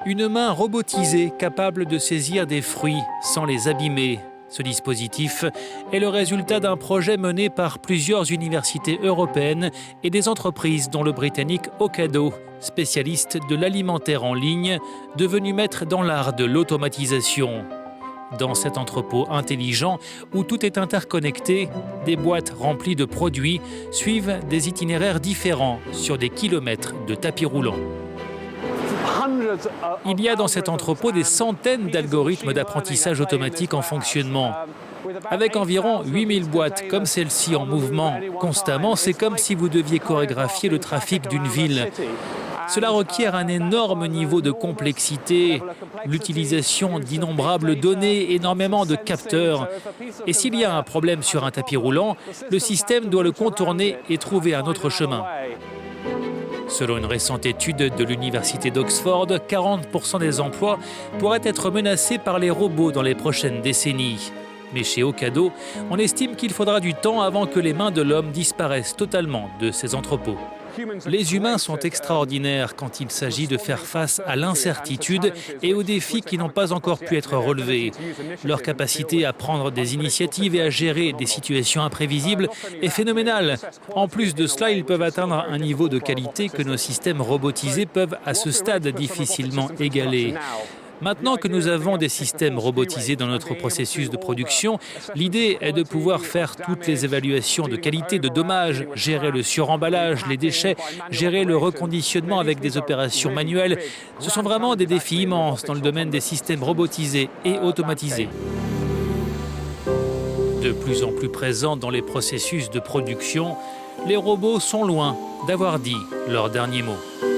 Une main robotisée capable de saisir des fruits sans les abîmer. Ce dispositif est le résultat d'un projet mené par plusieurs universités européennes et des entreprises dont le britannique Ocado, spécialiste de l'alimentaire en ligne, devenu maître dans l'art de l'automatisation. Dans cet entrepôt intelligent où tout est interconnecté, des boîtes remplies de produits suivent des itinéraires différents sur des kilomètres de tapis roulants. Il y a dans cet entrepôt des centaines d'algorithmes d'apprentissage automatique en fonctionnement. Avec environ 8000 boîtes comme celle-ci en mouvement constamment, c'est comme si vous deviez chorégraphier le trafic d'une ville. Cela requiert un énorme niveau de complexité, l'utilisation d'innombrables données, énormément de capteurs. Et s'il y a un problème sur un tapis roulant, le système doit le contourner et trouver un autre chemin. Selon une récente étude de l'université d'Oxford, 40% des emplois pourraient être menacés par les robots dans les prochaines décennies. Mais chez Ocado, on estime qu'il faudra du temps avant que les mains de l'homme disparaissent totalement de ces entrepôts. Les humains sont extraordinaires quand il s'agit de faire face à l'incertitude et aux défis qui n'ont pas encore pu être relevés. Leur capacité à prendre des initiatives et à gérer des situations imprévisibles est phénoménale. En plus de cela, ils peuvent atteindre un niveau de qualité que nos systèmes robotisés peuvent à ce stade difficilement égaler. Maintenant que nous avons des systèmes robotisés dans notre processus de production, l'idée est de pouvoir faire toutes les évaluations de qualité de dommages, gérer le suremballage, les déchets, gérer le reconditionnement avec des opérations manuelles. Ce sont vraiment des défis immenses dans le domaine des systèmes robotisés et automatisés. De plus en plus présents dans les processus de production, les robots sont loin d'avoir dit leur dernier mot.